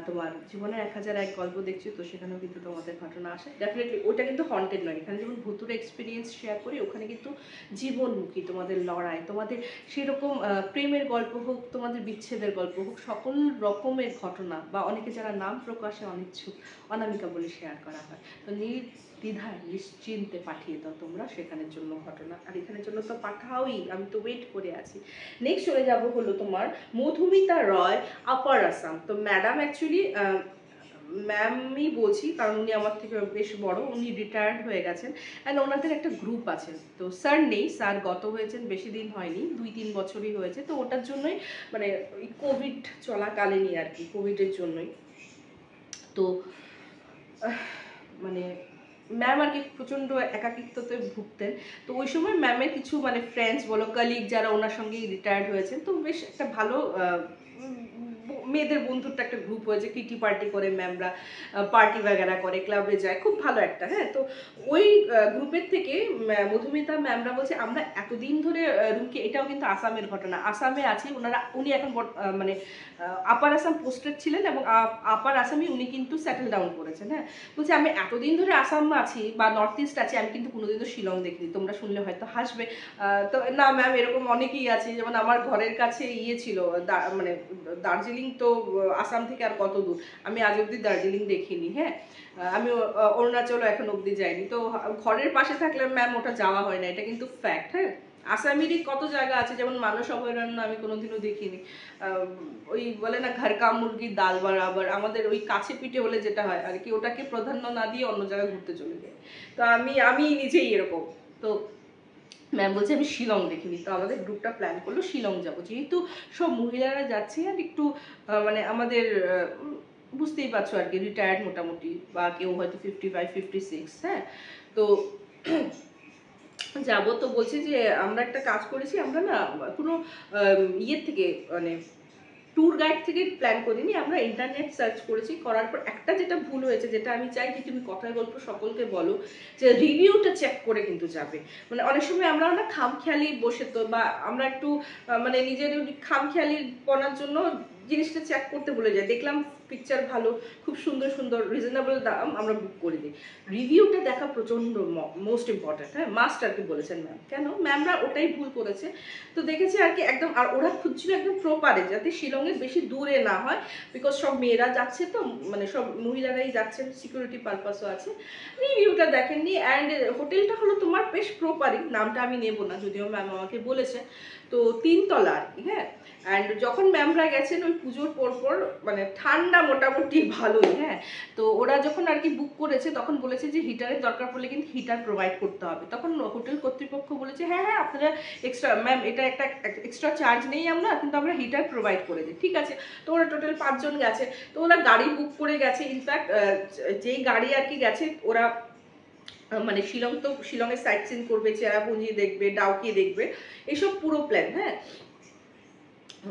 তোমার জীবনের 1001 গল্প দেখছি, তো সেখানেও কিন্তু তোমাদের ঘটনা আসে ডেফিনেটলি। ওটা কিন্তু হন্টেড নয়, এখানে যেমন ভুতুরে এক্সপিরিয়েন্স শেয়ার করি, ওখানে কিন্তু জীবনমুখী তোমাদের লড়াই, তোমাদের সেরকম প্রেমের গল্প হোক, তোমাদের বিচ্ছেদের গল্প হোক, সকল রকমের ঘটনা বা অনেকে যারা নাম প্রকাশে অনিচ্ছুক অনামিকা বলে শেয়ার করা হয়। তো দ্বিধায় নিশ্চিন্তে পাঠিয়ে দাও তোমরা সেখানের জন্য ঘটনা। আর এখানের জন্য তো পাঠাওই, আমি তো ওয়েট করে আছি। নেক্সট চলে যাব হলো তোমার মধুমিতা রয়, আপার আসাম। তো ম্যাডাম অ্যাকচুয়ালি ম্যামই বলছি, কারণ উনি আমার থেকে বেশ বড়, উনি রিটায়ার্ড হয়ে গেছেন অ্যান্ড ওনাদের একটা গ্রুপ আছে। তো স্যার নেই, স্যার গত হয়েছেন বেশি দিন হয়নি, 2-3 বছরই হয়েছে। তো ওটার জন্যই মানে ওই কোভিড চলাকালীনই আর কি, কোভিডের জন্যই। তো মানে ম্যাম আর কি প্রচণ্ড একাকিত্বতে ভুগতেন। তো ওই সময় ম্যামের কিছু মানে ফ্রেন্ডস বলো, কলিগ যারা ওনার সঙ্গেই রিটায়ার্ড হয়েছেন, তো বেশ একটা ভালো মেয়েদের বন্ধুত্ব একটা গ্রুপ হয়েছে, কিটি পার্টি করে ম্যামরা, পার্টি বাগেরা করে, ক্লাবে যায়, খুব ভালো একটা। হ্যাঁ, তো ওই গ্রুপের থেকে মধুমিতা ম্যামরা বলছে আমরা এতদিন ধরে রুমকে, এটাও কিন্তু আসামের ঘটনা, আসামে আছি ওনারা, উনি এখন মানে আপার আসাম পোস্টেড ছিলেন এবং আপার আসামে উনি কিন্তু সেটেল ডাউন করেছেন। হ্যাঁ, বলছে আমি এতদিন ধরে আসাম আছি বা নর্থ ইস্ট আছি, আমি কিন্তু কোনোদিন তো শিলং দেখিনি। তোমরা শুনলে হয়তো হাসবে, তো না ম্যাম এরকম অনেকেই আছে, যেমন আমার ঘরের কাছে ছিল মানে দার্জিলিং, তো আসাম থেকে আর কত দূর, আমি আজ অব্দি দার্জিলিং দেখিনি। হ্যাঁ, আমি অরুণাচলও এখন অব্দি যাইনি। তো ঘরের পাশে থাকলে ম্যাম ওটা যাওয়া হয় না, এটা কিন্তু ফ্যাক্ট। হ্যাঁ, আসামেরই কত জায়গা আছে, যেমন মানস অভয়ারণ্য আমি কোনোদিনও দেখিনি। ওই বলে না ঘর কা মুরগি ডাল বরাবর, আমাদের ওই কাছে পিঠে হলে যেটা হয় আর কি, ওটাকে প্রাধান্য না দিয়ে অন্য জায়গায় ঘুরতে চলে যায়। তো আমি নিজেই এরকম। তো ম্যাম বলছে আমি শিলং দেখিনি। তো আমাদের গ্রুপটা প্ল্যান করলো শিলং যাবো, যেহেতু সব মহিলারা যাচ্ছে আর একটু মানে আমাদের বুঝতেই পারছো আর কি, রিটায়ার্ড মোটামুটি, বা কেউ হয়তো 55-56। হ্যাঁ, তো যাবো। তো বলছি যে আমরা একটা কাজ করেছি, আমরা না কোনো ইয়ের থেকে মানে ট্যুর গাইড থেকে প্ল্যান করিনি, আমরা ইন্টারনেট সার্চ করেছি। করার পর একটা যেটা ভুল হয়েছে, যেটা আমি চাই যে তুমি কথায় গল্প সকলকে বলো, যে রিভিউটা চেক করে কিন্তু যাবে। মানে অনেক সময় আমরা না খামখেয়ালি বসে, তো বা আমরা একটু মানে নিজের খামখেয়ালি পড়ার জন্য জিনিসটা চেক করতে ভুলে যাই। দেখলাম পিকচার ভালো, খুব সুন্দর সুন্দর রিজনেবল দাম, আমরা বুক করে দিই। রিভিউটা দেখা প্রচণ্ড মোস্ট ইম্পর্টেন্ট। হ্যাঁ, মাস্ট আর কি বলেছেন ম্যাম। কেন ম্যামরা ওটাই ভুল করেছে। তো দেখেছি আর কি একদম, আর ওরা খুঁজছিল একদম প্রপারে, যাতে শিলংয়ের বেশি দূরে না হয়, বিকজ সব মেয়েরা যাচ্ছে, তো মানে সব মহিলারাই যাচ্ছেন, সিকিউরিটি পারপাসও আছে। রিভিউটা দেখেননি অ্যান্ড হোটেলটা হলো তোমার বেশ প্রপারই, নামটা আমি নেবো না, যদিও ম্যাম আমাকে বলেছে। তো 3 তলা আর কি। হ্যাঁ, অ্যান্ড যখন ম্যামরা গেছেন ওই পুজোর পরপর, মানে ঠান্ডা মোটামুটি ভালোই। হ্যাঁ, তো ওরা যখন আর কি বুক করেছে তখন বলেছে যে হিটারের দরকার পড়লে কিন্তু হিটার প্রোভাইড করতে হবে। তখন হোটেল কর্তৃপক্ষ বলেছে হ্যাঁ হ্যাঁ আপনারা এক্সট্রা, ম্যাম এটা একটা এক্সট্রা চার্জ নেই আমরা, কিন্তু আমরা হিটার প্রোভাইড করে দিই। ঠিক আছে, তো ওরা টোটাল 5 জন গেছে, তো ওরা গাড়ি বুক করে গেছে। ইনফ্যাক্ট যেই গাড়ি আর কি গেছে, ওরা মানে শিলং, তো শিলংয়ের সাইট সিন করবে, চেরাপুঞ্জি দেখবে, ডাউকি দেখবে, এসব পুরো প্ল্যান। হ্যাঁ,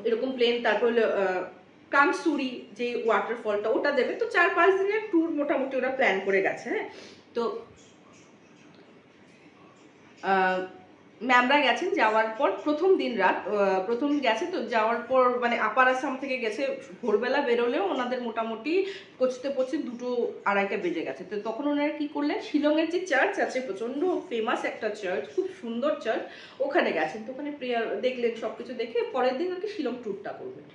এরকম প্লেন। তারপর হলো কামসুরি যে ওয়াটারফলটা, ওটা দেবে। তো 4-5 দিনের ট্যুর মোটামুটি ওরা প্ল্যান করে গেছে। হ্যাঁ, তো ম্যামরা গেছেন, যাওয়ার পর প্রথম দিন রাত প্রথম গেছে, তো যাওয়ার পর মানে আপার আসাম থেকে গেছে, ভোরবেলা বেরোলেও ওনাদের মোটামুটি পৌঁছতে 2-2:30 বেজে গেছে। তো তখন ওনারা কি করলেন, শিলংয়ের যে চার্চ আছে, প্রচণ্ড ফেমাস একটা চার্চ, খুব সুন্দর চার্চ, ওখানে গেছেন। তো ওখানে প্রেয়ার দেখলেন, সব কিছু দেখে পরের দিন আর কি শিলং ট্যুরটা করবেন।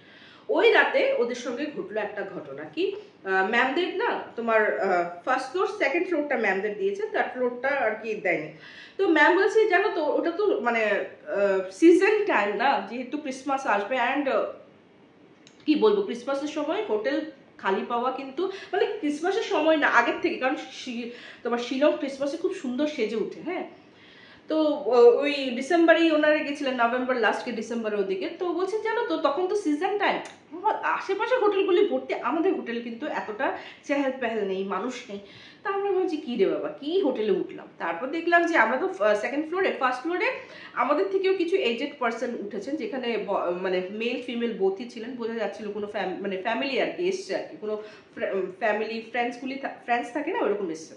ওই রাতে ওদের সঙ্গে ঘটলো একটা ঘটনা। কি, ম্যামদের না তোমার ফার্স্ট ফ্লোর সেকেন্ড ফ্লোরটা ম্যামদের দিয়েছে, থার্ড ফ্লোরটা আর কি দেয়নি। তো ম্যাম বলছে জানো তো ওটা তো মানে সিজন টাইম না, যেহেতু ক্রিসমাস আসবে, অ্যান্ড কি বলবো, ক্রিসমাসের সময় হোটেল খালি পাওয়া কিন্তু, মানে ক্রিসমাসের সময় না, আগের থেকে, কারণ তোমার শিলং ক্রিসমাসে খুব সুন্দর সেজে উঠে। হ্যাঁ, তো ওই ডিসেম্বরেই ওনারা গেছিলেন, নভেম্বর লাস্টকে ডিসেম্বরের ওদিকে। তো বলছেন জানো তো তখন তো সিজন টাইম, আশেপাশে হোটেলগুলি ভর্তি, আমাদের হোটেল কিন্তু এতটা চেহেল পেহেল নেই, মানুষ নেই। তা আমরা ভাবছি কী রে বাবা, কী হোটেলে উঠলাম। তারপর দেখলাম যে আমরা তো সেকেন্ড ফ্লোরে, ফার্স্ট ফ্লোরে আমাদের থেকেও কিছু এজেড পার্সন উঠেছেন, যেখানে মানে মেল ফিমেল বোথই ছিলেন, বোঝা যাচ্ছিল কোনো মানে ফ্যামিলি আর কি এসছে, আর কি কোনো ফ্যামিলি ফ্রেন্ডস থাকে না, ওরকম এসছে।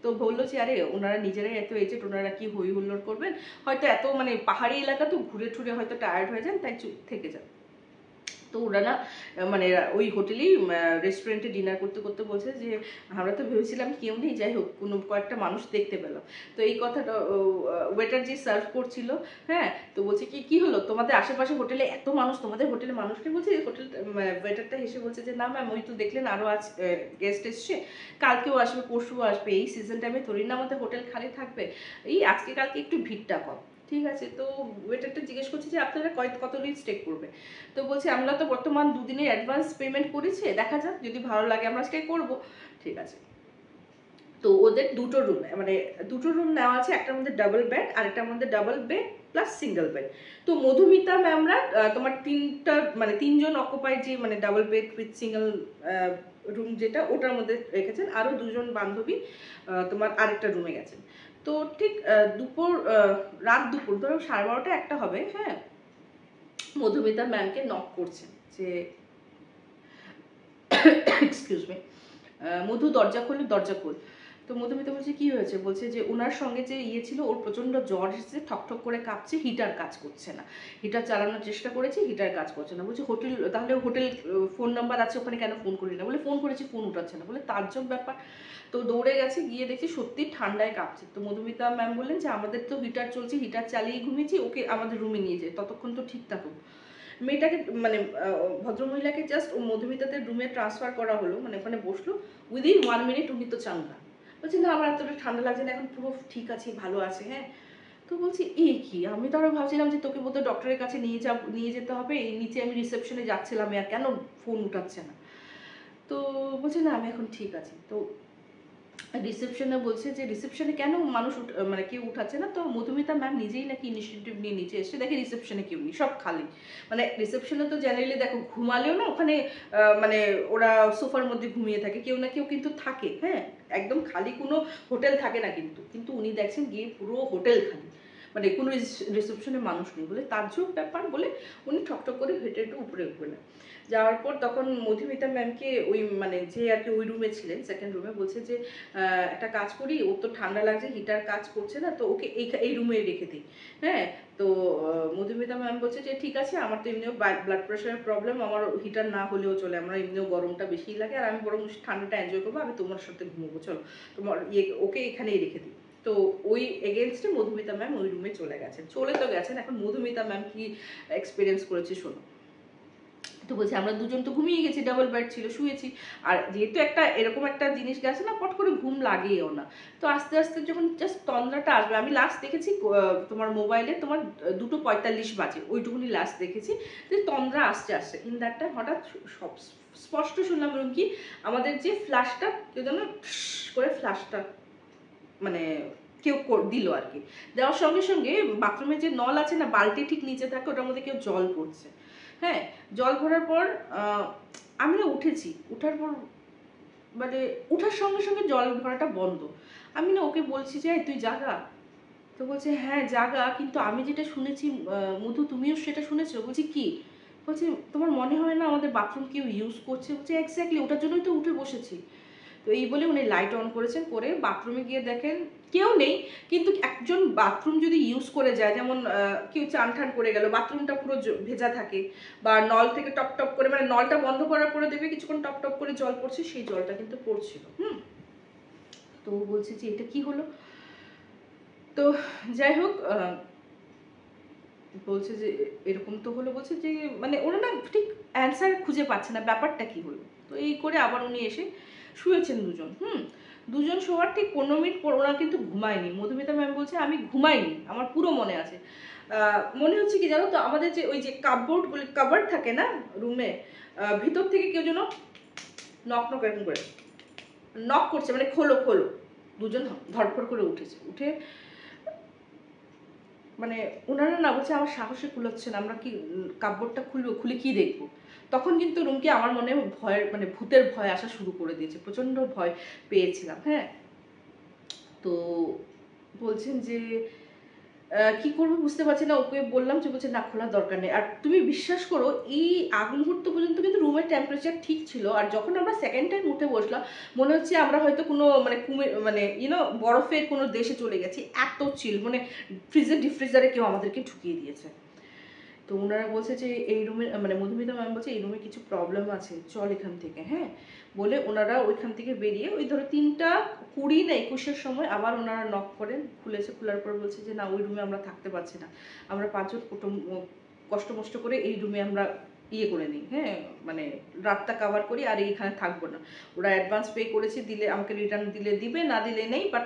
তো বললো যে আরে ওনারা নিজেরাই এত এজেড, ওনারা কি হই হুল্লোড় করবেন, হয়তো এত মানে পাহাড়ি এলাকা তো ঘুরে টুরে হয়তো টায়ার্ড হয়ে যান, তাই চুপ থেকে যান। তো ওরা না মানে ওই হোটেলেই রেস্টুরেন্টে ডিনার করতে করতে বলছে যে আমরা তো ভেবেছিলাম কেউ নেই, যাই হোক কোনো কয়েকটা মানুষ দেখতে পেলাম। তো এই কথাটা ওয়েটার যে সার্ভ করছিল, হ্যাঁ, তো বলছে কি হলো তোমাদের আশেপাশে হোটেলে এত মানুষ, তোমাদের হোটেলে মানুষকে বলছে, হোটেল ওয়েটারটা হেসে বলছে যে না ম্যাম, ওই তো দেখলেন আরও আজ গেস্ট এসছে, কালকেও আসবে, পরশুও আসবে, এই সিজন টাইমে থোড়ি না আমাদের হোটেল খালি থাকবে, এই আজকে কালকে একটু ভিড়টা কম। ঠিক আছে, তো ওয়েটারটা জিজ্ঞেস করছে যে আপনারা কত দিন স্টে করবে। তো বলছে আমরা তো বর্তমান 2 দিনের অ্যাডভান্স পেমেন্ট করেছি, দেখা যাক যদি ভালো লাগে আমরা স্টে করব। ঠিক আছে, তো ওদের দুটো রুম, মানে দুটো রুম নেওয়া আছে, একটার মধ্যে ডাবল বেড আর একটার মধ্যে double bed plus single bed. তো মধুমিতা ম্যামরা তোমার মানে 3 জন অকুপাইড যে মানে double bed with single room যেটা, ওটার মধ্যে রেখেছেন। আরও 2 জন বান্ধবী তোমার আরেকটা রুমে গেছেন। তো ঠিক রাত দুপুর ধরো 12:30 একটা হবে, হ্যাঁ, মধুমিতা ম্যামকে নক করছেন যে এক্সকিউজ মি, মধু দরজা খোল। তো মধুমিতা বলছে কি হয়েছে, বলছে যে ওনার সঙ্গে যে ছিল ওর প্রচন্ড জ্বর এসেছে, ঠকঠক করে কাঁপছে, হিটার কাজ করছে না, হিটার চালানোর চেষ্টা করেছি, হিটার কাজ করছে না। বলছে তাহলে হোটেল ফোন নাম্বার আছে, ওখানে কেন ফোন করি না? বলে ফোন করেছি, ফোন উঠাচ্ছে না। বলে তাজ্জব ব্যাপার। তো দৌড়ে গেছে, গিয়ে দেখছি সত্যি ঠান্ডায় কাঁপছে। তো মধুমিতা ম্যাম বললেন যে আমাদের তো হিটার চলছে, হিটার চালিয়ে ঘুমিয়েছি, ওকে আমাদের রুমে নিয়ে যায়, ততক্ষণ তো ঠিক থাকুক। মেয়েটাকে মানে ভদ্রমহিলাকে জাস্ট মধুমিতাদের রুমে ট্রান্সফার করা হলো, মানে ওখানে বসলো, উইদিন 1 মিনিট উনি তো চাঙ্গা। বলছি না আমার এতটা ঠান্ডা লাগছে না, এখন পুরো ঠিক আছে, ভালো আছে। হ্যাঁ, তো বলছি এই কি, আমি তো আরো ভাবছিলাম যে তোকে বোধহয় ডক্টরের কাছে নিয়ে যেতে হবে, এই নিচে আমি রিসেপশনে যাচ্ছিলাম, আর কেন ফোন উঠাচ্ছে না? তো বলছে না আমি এখন ঠিক আছি। তো রিসেপশনে বলছে যে রিসেপশনে কেন মানুষ মানে কেউ উঠাচ্ছে না? তো মধুমিতা ম্যাম নিজেই নাকি ইনিশিয়েটিভ নিয়ে নিচে এসে দেখে রিসেপশনে কেউ নেই, সব খালি। মানে রিসেপশনে তো জেনারেলি দেখো ঘুমালেও না ওখানে মানে ওরা সোফার মধ্যে ঘুমিয়ে থাকে, কেউ না কেউ কিন্তু থাকে, হ্যাঁ, একদম খালি কোনো হোটেল থাকে না। কিন্তু উনি দেখছেন গিয়ে পুরো হোটেল খালি, মানে কোনো রিসেপশনে মানুষ নেই। বলে তাজ্জব ব্যাপার, বলে উনি ঠকঠক করে হেঁটে হেঁটে উপরে উঠবেন। যাওয়ার পর তখন মধুমিতা ম্যামকে ওই মানে যে আর কি ওই রুমে ছিলেন, সেকেন্ড রুমে, বলছে যে একটা কাজ করি, ওর তো ঠান্ডা লাগছে, হিটার কাজ করছে না, তো ওকে এই রুমে রেখে দিই। হ্যাঁ, তো মধুমিতা ম্যাম বলছে যে ঠিক আছে, আমার তো এমনিও ব্লাড প্রেশারের প্রবলেম, আমার হিটার না হলেও চলে, আমার এমনিও গরমটা বেশিই লাগে, আর আমি বরং ঠান্ডাটা এনজয় করবো, আমি তোমার সাথে ঘুমোবো, চলো তোমার ওকে এখানেই রেখে দিই। তো ওই এগেনস্টে মধুমিতা ম্যাম ওই রুমে চলে তো গেছেন। এখন মধুমিতা ম্যাম কি এক্সপিরিয়েন্স করেছে শোনো। তো বলছে আমরা দুজন তো ঘুমিয়ে গেছি, ডাবল বেড ছিল, শুয়েছি, আর যেহেতু একটা এরকম একটা জিনিস গেছে না, পট করে ঘুম লাগেও না। তো আস্তে আস্তে যখন জাস্ট তন্দ্রাটা আসবে, আমি লাস্ট দেখেছি তোমার মোবাইলে তোমার 2:45 বাজে, ওইটুকুনি লাস্ট দেখেছি যে তন্দ্রা আসছে ইন দ্যাট টাইম হঠাৎ সব স্পষ্ট শুনলাম এরকম কি আমাদের যে ফ্ল্যাশটা কেউ যেন করে ফ্ল্যাশটা মানে কেউ দিল আর কি, দেওয়ার সঙ্গে সঙ্গে বাথরুমের যে নল আছে না, বালতি ঠিক নিচে থাকে, ওটার মধ্যে কেউ জল পড়ছে। হ্যাঁ, জল ভরার পর আমি না উঠেছি, উঠার পর মানে উঠার সঙ্গে সঙ্গে জল ভরাটা বন্ধ। আমি না ওকে বলছি যে তুই জাগা। তো বলছে হ্যাঁ জাগা, কিন্তু আমি যেটা শুনেছি মধু তুমিও সেটা শুনেছো। বলছি কি? বলছে তোমার মনে হয় না আমাদের বাথরুম কেউ ইউজ করছে? বলছে এক্স্যাক্টলি, ওটার জন্যই তো উঠে বসেছি। তো এই বলে উনি লাইট অন করেছেন, করে বাথরুমে গিয়ে দেখেন কেউ নেই। কিন্তু একজন বাথরুম যদি ইউজ করে যায়, যেমন কেউ চান ঠান করে গেল, বাথরুমটা পুরো ভেজা থাকে, বা নল থেকে টপ টপ করে, মানে নলটা বন্ধ করার পরে দেবে কিছুক্ষণ টপ টপ করে জল পড়ছে, সেই জলটা কিন্তু পড়ছিল। তো বলছে যে এটা কি হলো? তো যাই হোক, বলছে যে এরকম তো হলো, বলছে যে মানে ওরা না ঠিক অ্যান্সার খুঁজে পাচ্ছে না ব্যাপারটা কি হলো। তো এই করে আবার উনি এসে শুয়েছেন দুজন। দুজন শোয়ার ঠিক 15 মিনিট পর ওরা কিন্তু ঘুমায়নি। মধুমিতা ম্যাম বলছে আমি ঘুমাইনি, আমার পুরো মনে আছে। মনে হচ্ছে কি জানো তো, আমাদের যে ওই যে কাবার্ড থাকে না রুমে, ভিতর থেকে কেউ যেন নক নক এরকম করে নক করছে, মানে খোলো খোলো। দুজন ধরফর করে উঠেছে, উঠে মানে ওনারা না বলছে আমার সাহসে কুলাচ্ছে না, আমরা কি কাপড়টা খুলবো, খুলে কি দেখবো। তখন কিন্তু রুমকি আমার মনে ভয়ের মানে ভূতের ভয় আসা শুরু করে দিয়েছে, প্রচণ্ড ভয় পেয়েছিলাম। হ্যাঁ, তো বলছেন যে কি করবো বুঝতে পারছি না। ওকে বললাম যে, বলছে না খোলার দরকার নেই। আর তুমি বিশ্বাস করো এই আগ মুহূর্ত পর্যন্ত কিন্তু রুমের টেম্পারেচার ঠিক ছিল। আর যখন আমরা সেকেন্ড টাইম উঠে বসলাম মনে হচ্ছে আমরা হয়তো কোনো মানে মানে বরফের কোনো দেশে চলে গেছি, এত চিল। মানে ফ্রিজের ডিফ্রিজারে কেউ আমাদেরকে ঢুকিয়ে দিয়েছে। তো ওনারা বলছে যে এই রুমে মানে মধুমিতা ম্যাম বলছে এই রুমে কিছু প্রবলেম আছে, চল এখান থেকে। হ্যাঁ, বলে ওনারা ওইখান থেকে বেরিয়ে ওই ধরো 3:20 না 21-এর সময় আবার ওনারা নক করেন, খুলেছে। খোলার পর বলছে যে না ওই রুমে আমরা থাকতে পারছি না, আমরা 5 জন কষ্ট মষ্ট করে এই রুমে আমরা করে নিই। হ্যাঁ, মানে রাতটা কাভার করি আর এইখানে থাকবো না। ওরা অ্যাডভান্স পে করেছে, দিলে আমাকে রিটার্ন দিলে দিবে, না দিলে নেই, বাট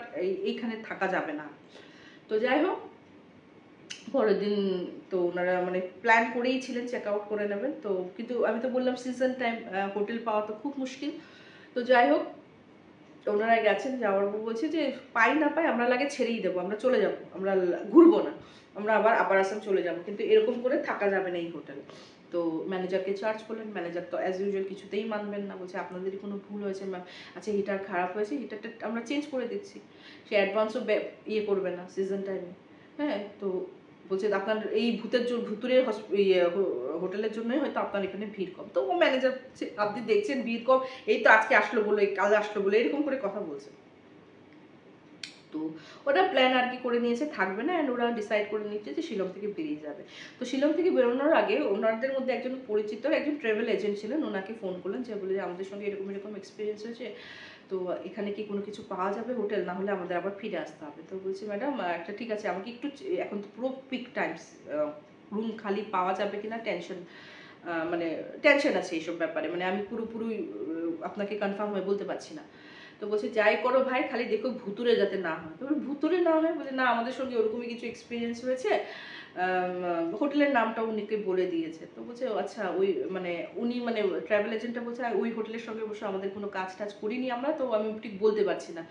এইখানে থাকা যাবে না। তো যাই হোক, পরের দিন তো ওনারা মানে প্ল্যান করেই ছিলেন চেক আউট করে নেবেন। তো কিন্তু আমি তো বললাম সিজন টাইম, হোটেল পাওয়া তো খুব মুশকিল। তো যাই হোক, ওনারা গেছেন, যাওয়ার পর বলছে যে পাই না পাই আমরা লাগে ছেড়েই দেবো, আমরা চলে যাব, আমরা ঘুরবো না, আমরা আবার আপার আসাম চলে যাব, কিন্তু এরকম করে থাকা যাবে না এই হোটেলে। তো ম্যানেজারকে চার্জ করলেন, ম্যানেজার তো অ্যাজ ইউজুয়াল কিছুতেই মানবেন না, বলছে আপনাদেরই কোনো ভুল হয়েছে ম্যাম, আচ্ছা হিটার খারাপ হয়েছে, হিটারটা আমরা চেঞ্জ করে দিচ্ছি, সে অ্যাডভান্সও করবে না সিজন টাইমে। হ্যাঁ, তো বলছে আপনার এই ভুতুরের হোটেলের জন্যই হয়তো আপনার এখানে ভিড় কম। তো ও ম্যানেজার, আপনি দেখছেন ভিড় কম, এই তো আজকে আসলো বলে, কাল আসলো বলে, এরকম করে কথা বলছে। তো ওরা প্ল্যান আর কি করে নিয়েছে থাকবে না, অ্যান্ড ওরা ডিসাইড করে নিচ্ছে যে শিলং থেকে বেরিয়ে যাবে। তো শিলং থেকে বেরোনোর আগে ওনাদের মধ্যে একজন পরিচিত একজন ট্রাভেল এজেন্ট ছিলেন, ওনাকে ফোন করলেন, যে বলে যে আমাদের সঙ্গে এরকম এরকম এক্সপিরিয়েন্স হয়েছে, তো এখানে কি কোনো কিছু পাওয়া যাবে হোটেল, না হলে আমাদের আবার ফিরে আসতে হবে। তো বলছি ম্যাডাম একটা ঠিক আছে, আমাকে একটু এখন তো পুরো পিক টাইমস, রুম খালি পাওয়া যাবে কিনা মানে টেনশন আছে এইসব ব্যাপারে, মানে আমি পুরোপুরি আপনাকে কনফার্ম হয়ে বলতে পারছি না। তো বলছে যাই করো ভাই, খালি দেখো ভুতুরে যাতে না হয়। তো ভুতুরে না হয়, বলে না আমাদের সঙ্গে ওরকমই কিছু এক্সপিরিয়েন্স হয়েছে, হোটেলের নামটা উনিকে বলে দিয়েছে। তো বলছে আচ্ছা ওই মানে উনি মানে ট্রাভেল এজেন্টটা বলছে ওই হোটেলের সঙ্গে অবশ্য আমাদের কোনো কাজ টাজ করিনি আমরা, তো আমি ঠিক বলতে পারছি না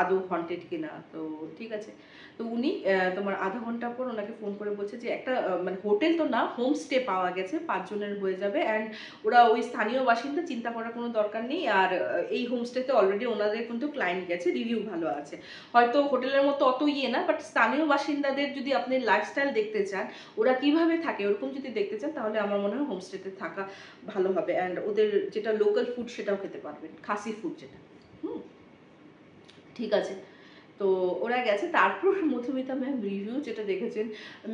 আদৌ হন্টেড কিনা। তো ঠিক আছে। তো উনি তোমার আধা ঘন্টা পর ওনাকে ফোন করে বলছে যে একটা মানে হোটেল তো না, হোমস্টে পাওয়া গেছে, 5 জনের হয়ে যাবে, অ্যান্ড ওরা ওই স্থানীয় বাসিন্দা, চিন্তা করার কোনো দরকার নেই। আর এই হোমস্টেতে অলরেডি ওনাদের কিন্তু ক্লায়েন্ট গেছে, রিভিউ ভালো আছে, হয়তো হোটেলের মতো অত না, বাট স্থানীয় বাসিন্দাদের যদি আপনি লাইফস্টাইল দেখতে চান, ওরা কিভাবে থাকে ওরকম যদি দেখতে চান, তাহলে আমার মনে হয় হোমস্টেতে থাকা ভালো হবে, অ্যান্ড ওদের যেটা লোকাল ফুড সেটাও খেতে পারবেন, খাসি ফুড যেটা। ঠিক আছে। তো ওরা গেছে। তারপর মধুমিতা ম্যাম রিভিউ যেটা দেখেছেন,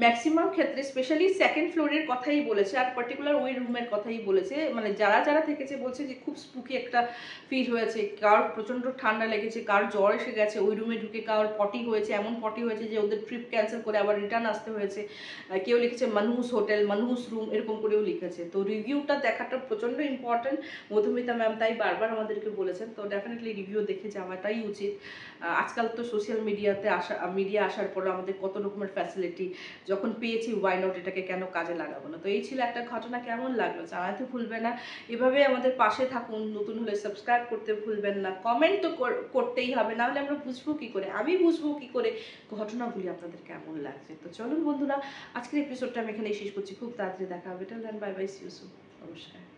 ম্যাক্সিমাম ক্ষেত্রে স্পেশালি সেকেন্ড ফ্লোরের কথাই বলেছে, আর পার্টিকুলার ওই রুমের কথাই বলেছে, মানে যারা যারা থেকেছে বলছে যে খুব স্পুকি একটা ফিল হয়েছে, কার প্রচণ্ড ঠান্ডা লেগেছে, কার জ্বর এসে গেছে, ওই রুমে ঢুকে কার পটি হয়েছে, এমন পটি হয়েছে যে ওদের ট্রিপ ক্যান্সেল করে আবার রিটার্ন আসতে হয়েছে। কেউ লিখেছে মানহুস হোটেল, মানহুস রুম, এরকম করেও লিখেছে। তো রিভিউটা দেখাটা প্রচণ্ড ইম্পর্টেন্ট, মধুমিতা ম্যাম তাই বারবার আমাদেরকে বলেছেন। তো ডেফিনেটলি রিভিউ দেখে যাওয়াটাই উচিত। আজকাল তো সোশ্যাল মিডিয়া আসার পর আমাদের কত রকমের ফ্যাসিলিটি যখন পেয়েছি, ওয়াই নট এটাকে কেন কাজে লাগাবো না। তো এই ছিল একটা ঘটনা, কেমন লাগলো জানাতে ভুলবে না, এভাবে আমাদের পাশে থাকুন, নতুন হলে সাবস্ক্রাইব করতে ভুলবেন না, কমেন্ট তো করতেই হবে, না হলে আমরা বুঝবো কি করে, আমি বুঝবো কি করে ঘটনাগুলি আপনাদের কেমন লাগছে। তো চলুন বন্ধুরা, আজকের এপিসোডটা আমি এখানেই শেষ করছি, খুব তাড়াতাড়ি দেখা হবে, till then bye bye, see you soon, নমস্কার।